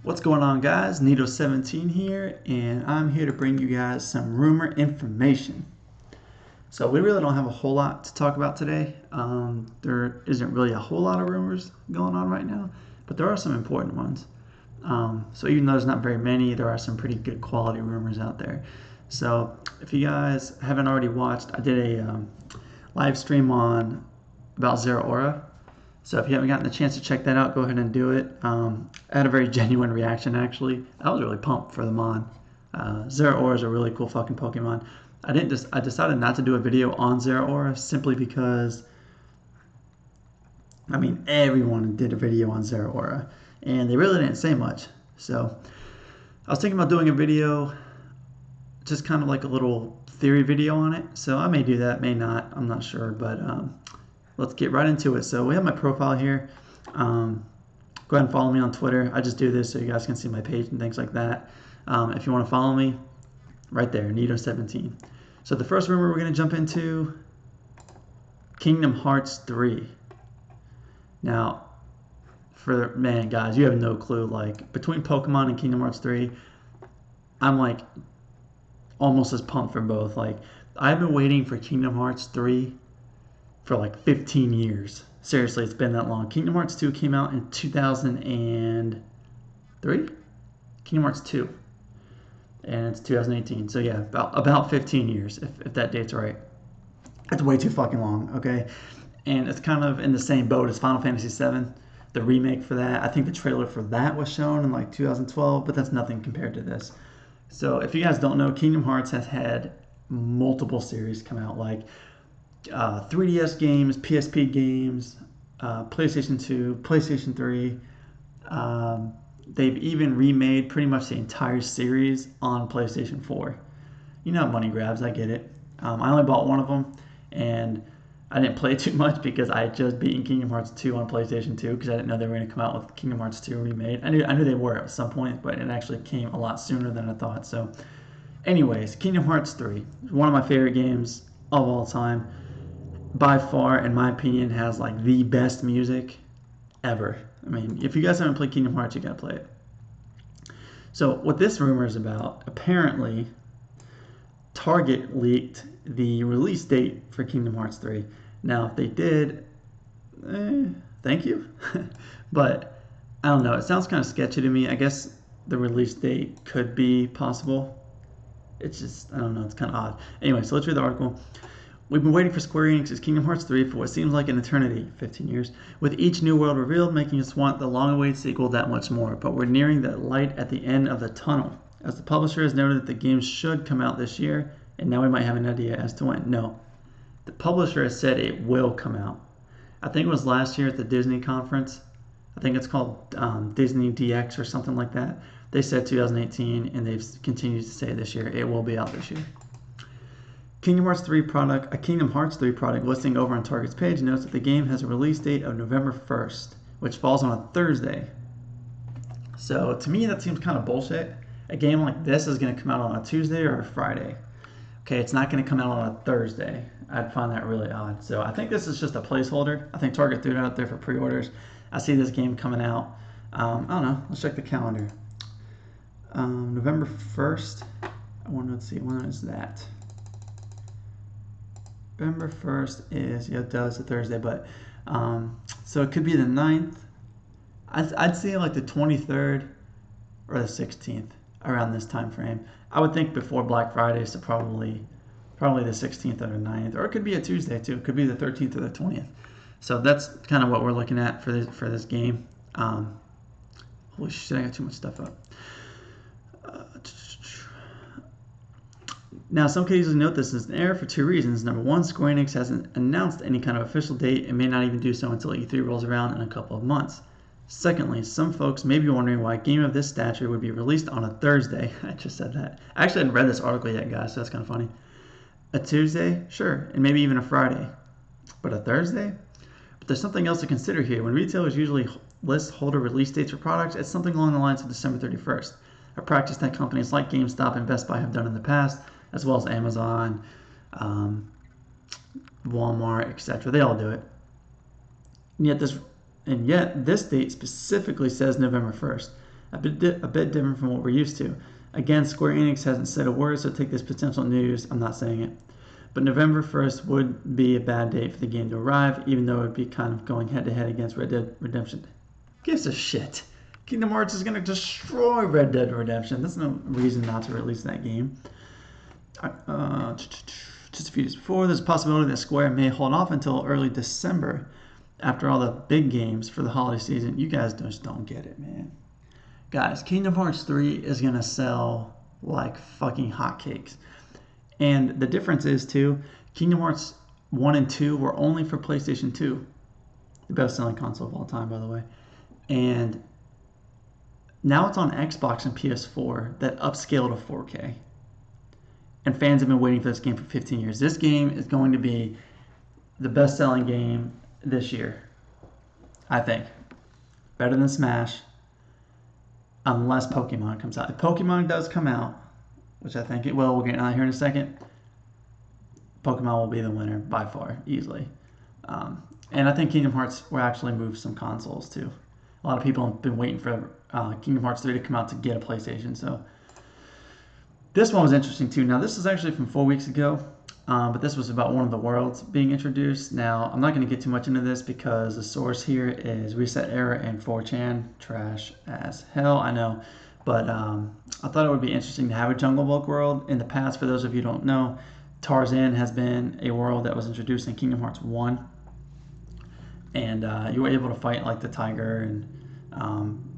What's going on, guys? Nito17 here, and I'm here to bring you guys some rumor information. So we really don't have a whole lot to talk about today. There isn't really a whole lot of rumors going on right now, but there are some important ones. So even though there's not very many, there are some pretty good quality rumors out there. So if you guys haven't already watched, I did a live stream on about Zero Aura. So if you haven't gotten the chance to check that out, go ahead and do it. I had a very genuine reaction, actually. I was really pumped for the mon. Zero Aura is a really cool fucking Pokemon. I decided not to do a video on Zero Aura simply because, I mean, everyone did a video on Zero Aura, and they really didn't say much. So I was thinking about doing a video, just kind of like a little theory video on it. So I may do that, may not, I'm not sure, but let's get right into it. So we have my profile here. Go ahead and follow me on Twitter. I just do this so you guys can see my page and things like that. If you want to follow me, right there, Nito17. So the first rumor we're going to jump into, Kingdom Hearts 3. Now, man, guys, you have no clue. Like, between Pokemon and Kingdom Hearts 3, I'm like almost as pumped for both. Like, I've been waiting for Kingdom Hearts 3 for like 15 years. Seriously, it's been that long. Kingdom Hearts 2 came out in 2003? Kingdom Hearts 2. And it's 2018. So yeah, about 15 years, if that date's right. It's way too fucking long, okay? And it's kind of in the same boat as Final Fantasy VII. The remake for that, I think the trailer for that was shown in like 2012, but that's nothing compared to this. So if you guys don't know, Kingdom Hearts has had multiple series come out, like 3DS games, PSP games, PlayStation 2, PlayStation 3. They've even remade pretty much the entire series on PlayStation 4. You know, money grabs, I get it. I only bought one of them, and I didn't play too much because I had just beaten Kingdom Hearts 2 on PlayStation 2 because I didn't know they were going to come out with Kingdom Hearts 2 remade. I knew they were at some point, but it actually came a lot sooner than I thought. So anyways, Kingdom Hearts 3 is one of my favorite games of all time. By far, in my opinion, has like the best music ever. I mean, if you guys haven't played Kingdom Hearts, you gotta play it. So what this rumor is about, apparently Target leaked the release date for Kingdom Hearts 3. Now, if they did, thank you. But I don't know, it sounds kind of sketchy to me. I guess the release date could be possible. It's just, I don't know, it's kind of odd. Anyway, so let's read the article. We've been waiting for Square Enix's Kingdom Hearts 3 for what seems like an eternity, 15 years, with each new world revealed making us want the long-awaited sequel that much more, but we're nearing the light at the end of the tunnel, as the publisher has noted that the game should come out this year, and now we might have an idea as to when. No, the publisher has said it will come out. I think it was last year at the Disney conference. I think it's called Disney DX or something like that. They said 2018, and they've continued to say this year. It will be out this year. Kingdom Hearts 3 product listing over on Target's page notes that the game has a release date of November 1st, which falls on a Thursday. So to me, that seems kind of bullshit. A game like this is going to come out on a Tuesday or a Friday. Okay, it's not going to come out on a Thursday. I'd find that really odd. So I think this is just a placeholder. I think Target threw it out there for pre-orders. I see this game coming out. I don't know. Let's check the calendar. November 1st. Let's see. When is that? November 1st is, yeah, it does, a Thursday, but, so it could be the 9th. I'd say like the 23rd or the 16th, around this time frame. I would think before Black Friday, so probably the 16th or the 9th, or it could be a Tuesday too. It could be the 13th or the 20th. So that's kind of what we're looking at for this game. Holy shit, I got too much stuff up. Now, some cases note this is an error for two reasons. Number one, Square Enix hasn't announced any kind of official date and may not even do so until E3 rolls around in a couple of months. Secondly, some folks may be wondering why a game of this stature would be released on a Thursday. I just said that. I actually hadn't read this article yet, guys, so that's kind of funny. A Tuesday? Sure, and maybe even a Friday. But a Thursday? But there's something else to consider here. When retailers usually list holder release dates for products, it's something along the lines of December 31st, a practice that companies like GameStop and Best Buy have done in the past, as well as Amazon, Walmart, etc. They all do it. And yet this date specifically says November 1st, a bit different from what we're used to. Again, Square Enix hasn't said a word, so take this potential news. I'm not saying it. But November 1st would be a bad date for the game to arrive, even though it would be kind of going head-to-head against Red Dead Redemption. Gives a shit. Kingdom Hearts is going to destroy Red Dead Redemption. There's no reason not to release that game. Just a few days before, there's a possibility that Square may hold off until early December after all the big games for the holiday season. You guys just don't get it, man. Guys, Kingdom Hearts 3 is going to sell like fucking hotcakes. And the difference is, too, Kingdom Hearts 1 and 2 were only for PlayStation 2. The best-selling console of all time, by the way. And now it's on Xbox and PS4 that upscale to 4K. And fans have been waiting for this game for 15 years. This game is going to be the best-selling game this year, I think. Better than Smash. Unless Pokemon comes out. If Pokemon does come out, which I think it will, we'll get out here in a second, Pokemon will be the winner by far, easily. And I think Kingdom Hearts will actually move some consoles too. A lot of people have been waiting for Kingdom Hearts 3 to come out to get a PlayStation. So this one was interesting too. Now this is actually from 4 weeks ago, but this was about one of the worlds being introduced. Now I'm not going to get too much into this because the source here is Reset Error and 4chan. Trash as hell, I know. But I thought it would be interesting to have a Jungle Book world. In the past, for those of you who don't know, Tarzan has been a world that was introduced in Kingdom Hearts 1. And you were able to fight like the tiger and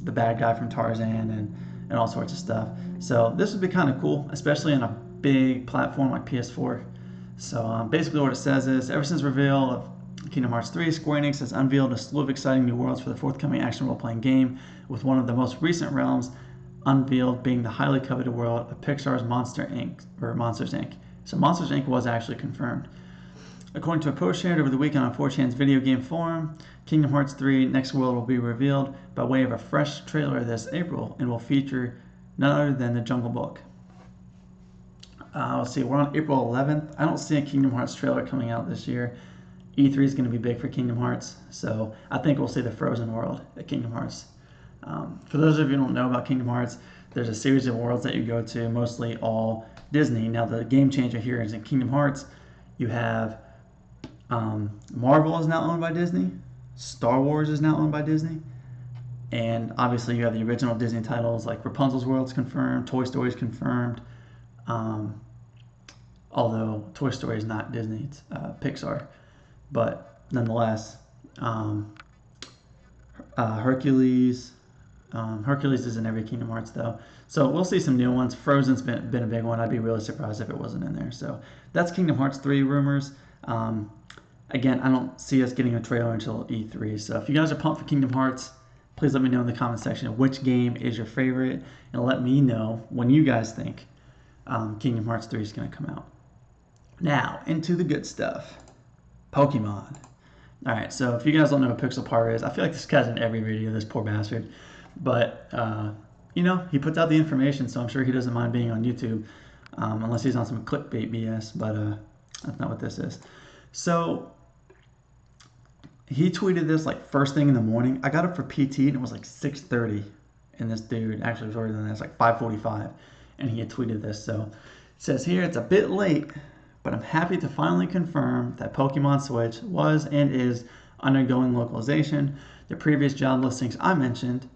the bad guy from Tarzan and all sorts of stuff. So this would be kind of cool, especially on a big platform like PS4. So basically what it says is, ever since reveal of Kingdom Hearts 3, Square Enix has unveiled a slew of exciting new worlds for the forthcoming action role-playing game, with one of the most recent realms unveiled being the highly coveted world of Pixar's Monsters Inc. So Monsters Inc. was actually confirmed. According to a post shared over the weekend on 4chan's video game forum, Kingdom Hearts 3 Next World will be revealed by way of a fresh trailer this April and will feature none other than the Jungle Book. Let's see, we're on April 11th. I don't see a Kingdom Hearts trailer coming out this year. E3 is going to be big for Kingdom Hearts, so I think we'll see the Frozen world at Kingdom Hearts. For those of you who don't know about Kingdom Hearts, there's a series of worlds that you go to, mostly all Disney. Now the game changer here is in Kingdom Hearts, you have Marvel is now owned by Disney, Star Wars is now owned by Disney, and obviously you have the original Disney titles like Rapunzel's World's confirmed, Toy Story's confirmed, although Toy Story is not Disney, it's Pixar, but nonetheless, Hercules is in every Kingdom Hearts though. So we'll see some new ones. Frozen's been a big one. I'd be really surprised if it wasn't in there. So that's Kingdom Hearts 3 rumors. Again, I don't see us getting a trailer until E3. So if you guys are pumped for Kingdom Hearts, please let me know in the comment section which game is your favorite, and let me know when you guys think Kingdom Hearts 3 is going to come out. Now, into the good stuff. Pokemon. Alright, so if you guys don't know what Pixelpar is, I feel like this guy's in every video, this poor bastard. But, you know, he puts out the information, so I'm sure he doesn't mind being on YouTube, unless he's on some clickbait BS, but that's not what this is. So, he tweeted this like first thing in the morning. I got up for PT and it was like 6:30, and this dude, actually it was earlier than that, it's like 5:45, and he had tweeted this. So, it says here, it's a bit late, but I'm happy to finally confirm that Pokemon Switch was and is undergoing localization. The previous job listings I mentioned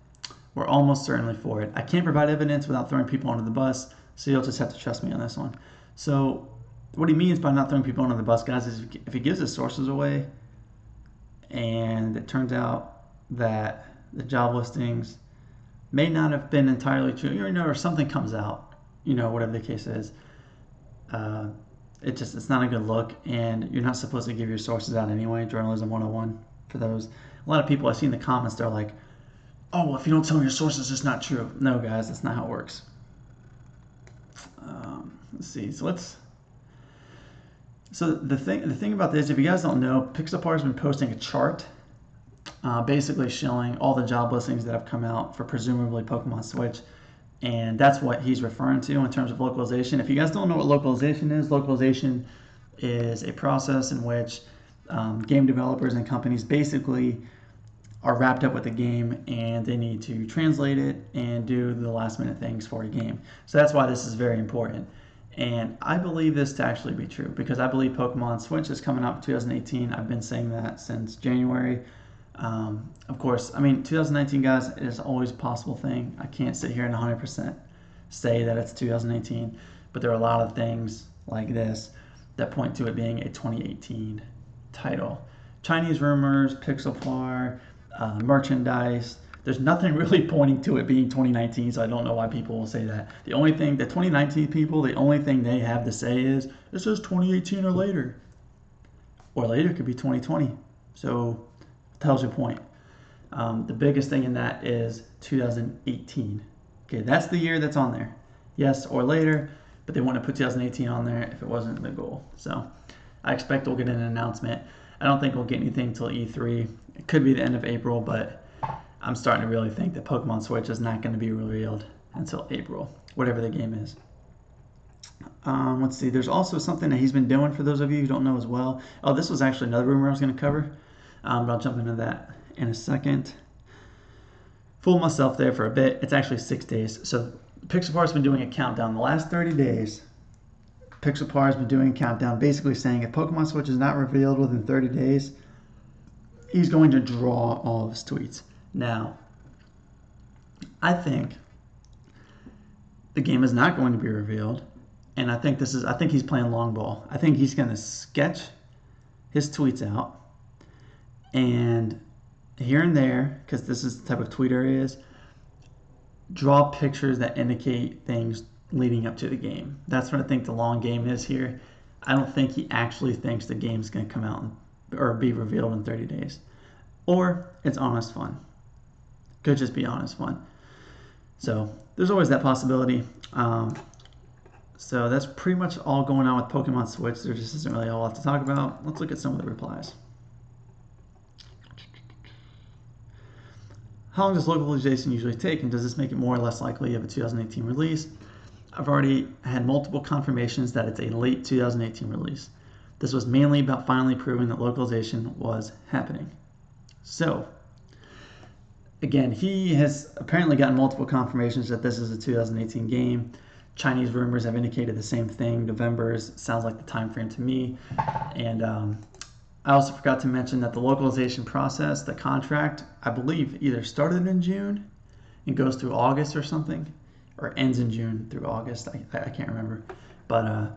were almost certainly for it. I can't provide evidence without throwing people under the bus, so you'll just have to trust me on this one. So what he means by not throwing people under the bus, guys, is if he gives his sources away and it turns out that the job listings may not have been entirely true, you know, or something comes out, you know, whatever the case is, it's not a good look, and you're not supposed to give your sources out anyway. Journalism 101 for those. A lot of people I see in the comments, they're like, oh, well, if you don't tell me your sources, it's not true. No, guys, that's not how it works. Let's see. So the thing about this, if you guys don't know, Pixelpar has been posting a chart, basically showing all the job listings that have come out for presumably Pokemon Switch. And that's what he's referring to in terms of localization. If you guys don't know what localization is a process in which game developers and companies basically are wrapped up with the game and they need to translate it and do the last minute things for a game. So that's why this is very important. And I believe this to actually be true because I believe Pokemon Switch is coming out in 2018. I've been saying that since January. Of course, I mean, 2019, guys, is always a possible thing. I can't sit here and 100% say that it's 2018, but there are a lot of things like this that point to it being a 2018 title. Chinese rumors, Pixelfar, merchandise. There's nothing really pointing to it being 2019, so I don't know why people will say that. The only thing, the 2019 people, the only thing they have to say is, it says 2018 or later. Or later could be 2020. So, what the hell's your point? The biggest thing in that is 2018. Okay, that's the year that's on there. Yes, or later, but they want to put 2018 on there if it wasn't the goal. So, I expect we'll get an announcement. I don't think we'll get anything until E3. It could be the end of April, but I'm starting to really think that Pokemon Switch is not going to be revealed until April, whatever the game is. Let's see. There's also something that he's been doing for those of you who don't know as well. Oh, this was actually another rumor I was going to cover, but I'll jump into that in a second. Fooled myself there for a bit. It's actually 6 days. So Pixelfar's been doing a countdown. The last 30 days, Pixelfar has been doing a countdown, basically saying if Pokemon Switch is not revealed within 30 days, he's going to draw all of his tweets. Now, I think the game is not going to be revealed, and I think he's playing long ball. I think he's going to sketch his tweets out, and here and there, because this is the type of tweeter he is, draw pictures that indicate things leading up to the game. That's what I think the long game is here. I don't think he actually thinks the game's going to come out or be revealed in 30 days. Or it's honest fun. Could just be honest fun. So there's always that possibility. So that's pretty much all going on with Pokemon Switch. There just isn't really a lot to talk about. Let's look at some of the replies. How long does localization usually take, and does this make it more or less likely of a 2018 release? I've already had multiple confirmations that it's a late 2018 release. This was mainly about finally proving that localization was happening. So, again, he has apparently gotten multiple confirmations that this is a 2018 game. Chinese rumors have indicated the same thing. November sounds like the time frame to me. And I also forgot to mention that the localization process, the contract, I believe either started in June and goes through August or something, or ends in June through August. I can't remember. But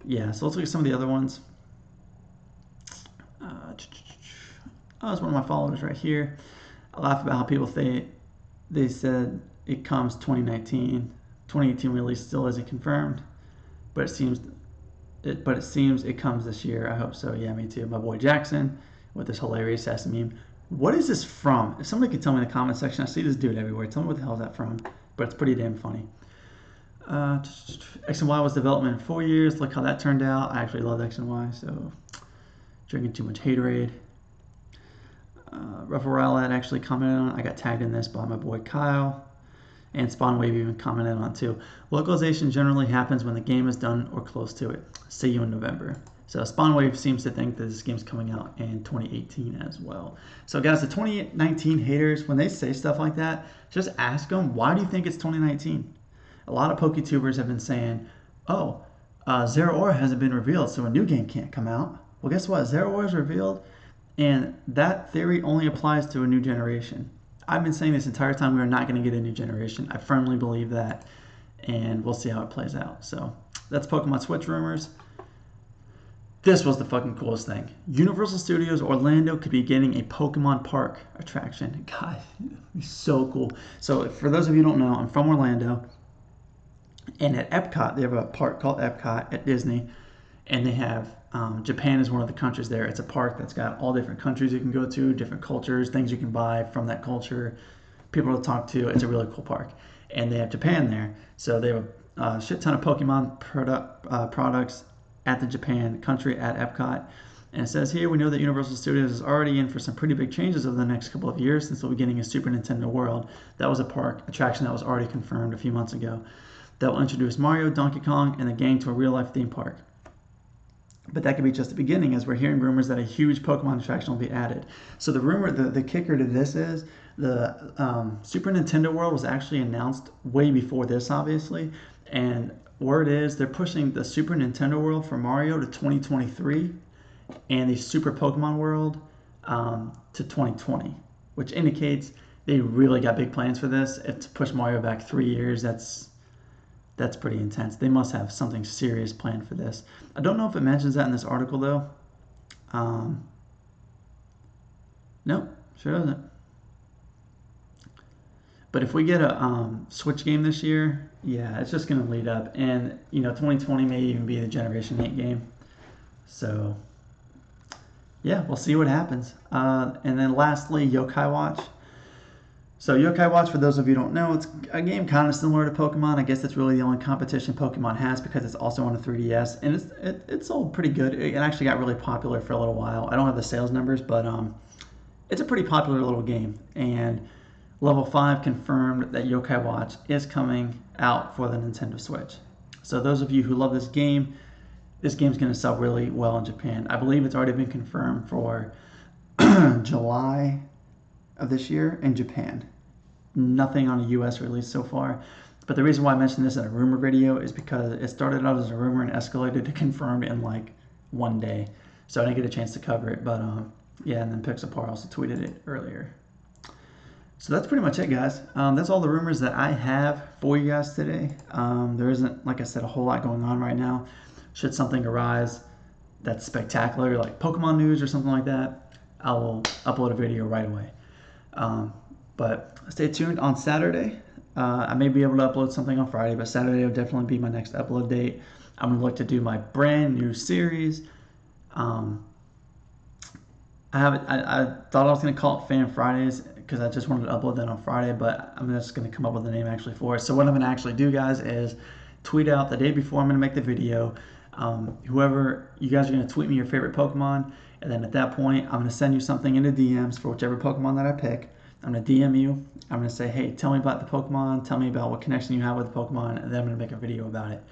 yeah, so let's look at some of the other ones. That's one of my followers right here. I laugh about how people they said it comes 2019. 2018 release still isn't confirmed, but it seems it comes this year. I hope so. Yeah, me too. My boy Jackson with this hilarious ass meme. What is this from? If somebody could tell me in the comment section, I see this dude everywhere. Tell me what the hell is that from? But it's pretty damn funny. X and Y was development in 4 years. Look how that turned out. I actually love X and Y, so drinking too much haterade. Ruffle Rowlett actually commented on it. I got tagged in this by my boy Kyle. And Spawnwave even commented on it too. Localization generally happens when the game is done or close to it. See you in November. So Spawnwave seems to think that this game's coming out in 2018 as well. So guys, the 2019 haters, when they say stuff like that, just ask them, why do you think it's 2019? A lot of PokeTubers have been saying, oh, Zero Aura hasn't been revealed, so a new game can't come out. Well, guess what? Zero Aura is revealed, and that theory only applies to a new generation. I've been saying this entire time we are not going to get a new generation. I firmly believe that, and we'll see how it plays out. So that's Pokemon Switch rumors. This was the fucking coolest thing. Universal Studios Orlando could be getting a Pokemon Park attraction. God, it'd be so cool. So for those of you who don't know, I'm from Orlando, and at Epcot, they have a park called Epcot at Disney, and they have Japan is one of the countries there. It's a park that's got all different countries you can go to, different cultures, things you can buy from that culture, people to talk to. It's a really cool park. And they have Japan there. So they have a shit ton of Pokemon products at the Japan country at Epcot. And it says here, we know that Universal Studios is already in for some pretty big changes over the next couple of years since we'll be getting a Super Nintendo World. That was a park attraction that was already confirmed a few months ago. That will introduce Mario, Donkey Kong, and the gang to a real-life theme park. But that could be just the beginning, as we're hearing rumors that a huge Pokemon attraction will be added. So the rumor, the kicker to this is the Super Nintendo World was actually announced way before this, obviously. And word is they're pushing the Super Nintendo World for Mario to 2023 and the Super Pokemon World to 2020, which indicates they really got big plans for this. If to push Mario back 3 years, that's pretty intense. They must have something serious planned for this. I don't know if it mentions that in this article, though. Nope, sure doesn't. But if we get a Switch game this year, yeah, it's just going to lead up. And, 2020 may even be the Generation 8 game. So, yeah, we'll see what happens. And then lastly, Yokai Watch. So Yokai Watch, for those of you who don't know, it's a game kind of similar to Pokemon. I guess it's really the only competition Pokemon has because it's also on the 3DS, and it's sold pretty good. It actually got really popular for a little while. I don't have the sales numbers, but it's a pretty popular little game. And Level 5 confirmed that Yokai Watch is coming out for the Nintendo Switch. So those of you who love this game's going to sell really well in Japan. I believe it's already been confirmed for July of this year in Japan. Nothing on a US release so far. But the reason why I mentioned this in a rumor video is because it started out as a rumor and escalated to confirmed in like one day. So I didn't get a chance to cover it. But yeah, and then Pixelpar also tweeted it earlier. So that's pretty much it, guys. That's all the rumors that I have for you guys today. There isn't, like I said, a whole lot going on right now. Should something arise that's spectacular, like Pokemon news or something like that, I will upload a video right away. But stay tuned on Saturday. I may be able to upload something on Friday, but Saturday will definitely be my next upload date. I'm going to look to do my brand new series. I thought I was going to call it Fan Fridays because I just wanted to upload that on Friday, but I'm just going to come up with a name actually for it. So what I'm going to actually do, guys, is tweet out the day before I'm going to make the video. Whoever, you guys are going to tweet me your favorite Pokemon, and then at that point, I'm going to send you something into DMs for whichever Pokemon that I pick. I'm going to DM you. I'm going to say, hey, tell me about the Pokemon. Tell me about what connection you have with the Pokemon. And then I'm going to make a video about it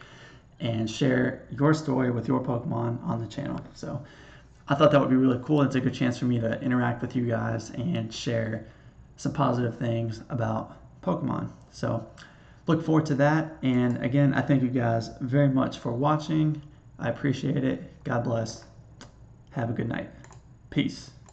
and share your story with your Pokemon on the channel. So I thought that would be really cool. It's a good chance for me to interact with you guys and share some positive things about Pokemon. So look forward to that. And again, I thank you guys very much for watching. I appreciate it. God bless. Have a good night. Peace.